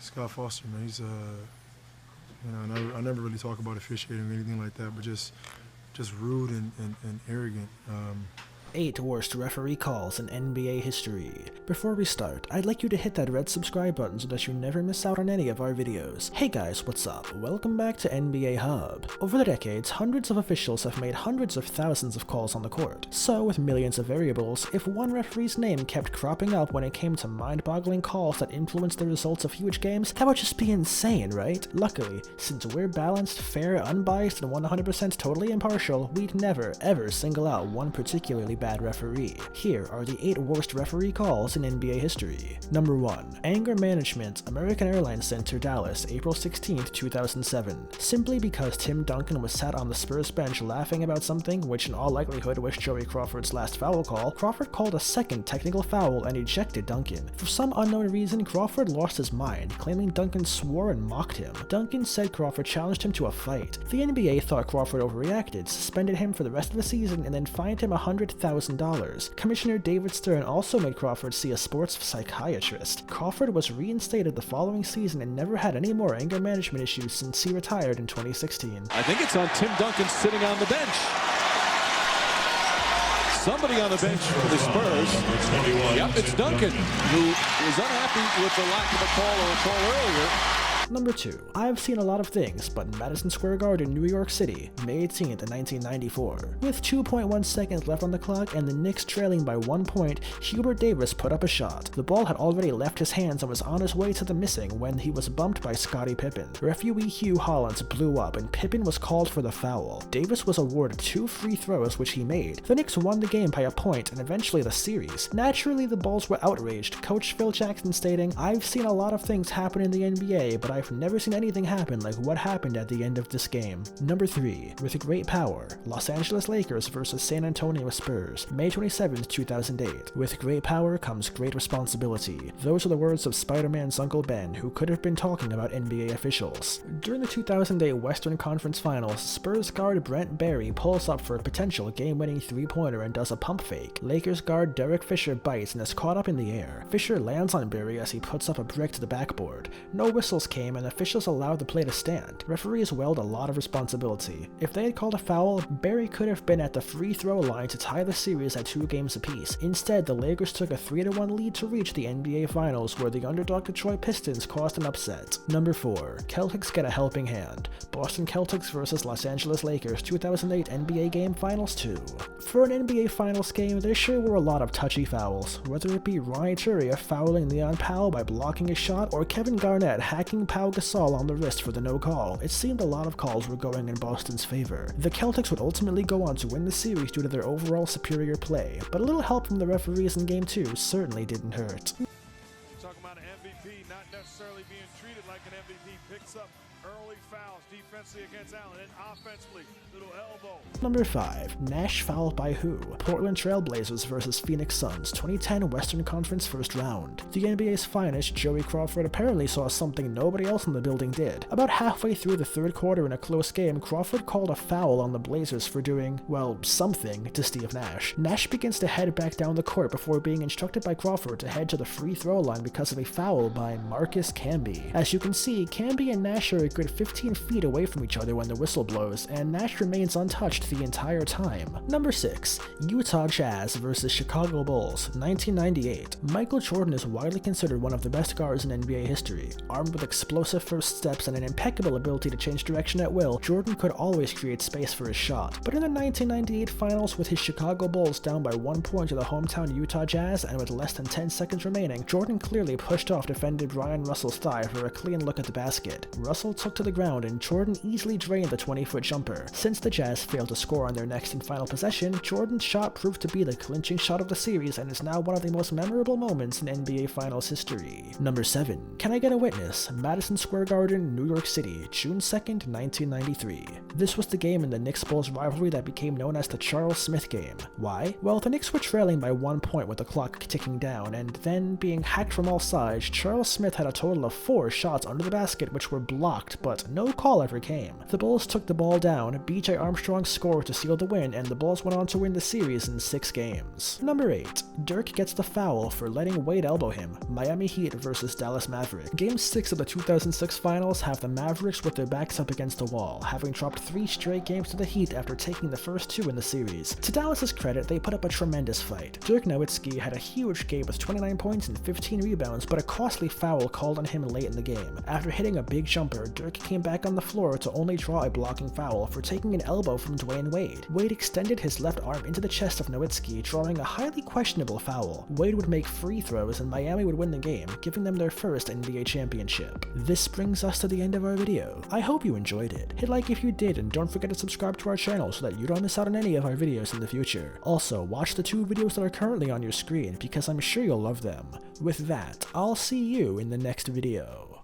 Scott Foster, man, he's I never really talk about officiating or anything like that, but just rude and arrogant. 8 worst referee calls in NBA history. Before we start, I'd like you to hit that red subscribe button so that you never miss out on any of our videos. Hey guys, what's up? Welcome back to NBA Hub. Over the decades, hundreds of officials have made hundreds of thousands of calls on the court. So, with millions of variables, if one referee's name kept cropping up when it came to mind-boggling calls that influenced the results of huge games, that would just be insane, right? Luckily, since we're balanced, fair, unbiased, and 100% totally impartial, we'd never, ever single out one particularly bad referee. Here are the 8 worst referee calls in NBA history. Number 1. Anger Management, American Airlines Center, Dallas, April 16, 2007. Simply because Tim Duncan was sat on the Spurs bench laughing about something, which in all likelihood was Joey Crawford's last foul call, Crawford called a second technical foul and ejected Duncan. For some unknown reason, Crawford lost his mind, claiming Duncan swore and mocked him. Duncan said Crawford challenged him to a fight. The NBA thought Crawford overreacted, suspended him for the rest of the season, and then fined him $100,000. Commissioner David Stern also made Crawford see a sports psychiatrist. Crawford was reinstated the following season and never had any more anger management issues since he retired in 2016. I think it's on Tim Duncan sitting on the bench. Somebody on the bench for the Spurs. Yep, it's Duncan, who was unhappy with the lack of a call or a call earlier. Number 2. I've seen a lot of things, but Madison Square Garden, New York City, May 18th, 1994. With 2.1 seconds left on the clock and the Knicks trailing by 1 point, Hubert Davis put up a shot. The ball had already left his hands and was on his way to the missing when he was bumped by Scottie Pippen. Referee Hugh Hollins blew up and Pippen was called for the foul. Davis was awarded 2 free throws, which he made. The Knicks won the game by a point and eventually the series. Naturally, the Bulls were outraged, Coach Phil Jackson stating, "I've seen a lot of things happen in the NBA, but I've never seen anything happen like what happened at the end of this game." Number 3. With great power, Los Angeles Lakers vs San Antonio Spurs, May 27, 2008. With great power comes great responsibility. Those are the words of Spider-Man's Uncle Ben, who could have been talking about NBA officials. During the 2008 Western Conference Finals, Spurs guard Brent Barry pulls up for a potential game-winning three-pointer and does a pump fake. Lakers guard Derek Fisher bites and is caught up in the air. Fisher lands on Barry as he puts up a brick to the backboard. No whistles came and officials allowed the play to stand. Referees wield a lot of responsibility. If they had called a foul, Barry could have been at the free throw line to tie the series at 2 games apiece. Instead, the Lakers took a 3-1 lead to reach the NBA Finals, where the underdog Detroit Pistons caused an upset. Number 4. Celtics get a helping hand. Boston Celtics vs Los Angeles Lakers 2008 NBA Game Finals 2. For an NBA Finals game, there sure were a lot of touchy fouls, whether it be Ronny Turia fouling Leon Powell by blocking a shot or Kevin Garnett hacking Pau Gasol on the wrist for the no call. It seemed a lot of calls were going in Boston's favor. The Celtics would ultimately go on to win the series due to their overall superior play, but a little help from the referees in Game 2 certainly didn't hurt. Talking about an MVP not necessarily being treated like an MVP, picks up early fouls defensively against Allen and offensively, little elbow. Number 5. Nash fouled by who? Portland Trail Blazers vs Phoenix Suns, 2010 Western Conference First Round. The NBA's finest, Joey Crawford, apparently saw something nobody else in the building did. About halfway through the third quarter in a close game, Crawford called a foul on the Blazers for doing, well, something to Steve Nash. Nash begins to head back down the court before being instructed by Crawford to head to the free throw line because of a foul by Marcus Camby. As you can see, Camby and Nash are a good 15 feet away from each other when the whistle blows, and Nash remains untouched the entire time. Number 6. Utah Jazz vs Chicago Bulls, 1998. Michael Jordan is widely considered one of the best guards in NBA history. Armed with explosive first steps and an impeccable ability to change direction at will, Jordan could always create space for his shot. But in the 1998 finals, with his Chicago Bulls down by 1 point to the hometown Utah Jazz and with less than 10 seconds remaining, Jordan clearly pushed off defender Brian Russell's thigh for a clean look at the basket. Russell took to the ground and Jordan easily drained the 20-foot jumper. Since the Jazz failed to score on their next and final possession, Jordan's shot proved to be the clinching shot of the series and is now one of the most memorable moments in NBA Finals history. Number 7. Can I Get a Witness? Madison Square Garden, New York City, June 2nd, 1993. This was the game in the Knicks-Bulls rivalry that became known as the Charles Smith game. Why? Well, the Knicks were trailing by 1 point with the clock ticking down, and then being hacked from all sides, Charles Smith had a total of 4 shots under the basket which were blocked blocked, but no call ever came. The Bulls took the ball down, B.J. Armstrong scored to seal the win, and the Bulls went on to win the series in 6 games. Number 8. Dirk gets the foul for letting Wade elbow him. Miami Heat versus Dallas Mavericks. Game 6 of the 2006 finals have the Mavericks with their backs up against the wall, having dropped 3 straight games to the Heat after taking the first 2 in the series. To Dallas's credit, they put up a tremendous fight. Dirk Nowitzki had a huge game with 29 points and 15 rebounds, but a costly foul called on him late in the game. After hitting a big jumper, Dirk came back on the floor to only draw a blocking foul for taking an elbow from Dwayne Wade. Wade extended his left arm into the chest of Nowitzki, drawing a highly questionable foul. Wade would make free throws and Miami would win the game, giving them their first NBA championship. This brings us to the end of our video. I hope you enjoyed it. Hit like if you did, and don't forget to subscribe to our channel so that you don't miss out on any of our videos in the future. Also, watch the 2 videos that are currently on your screen because I'm sure you'll love them. With that, I'll see you in the next video.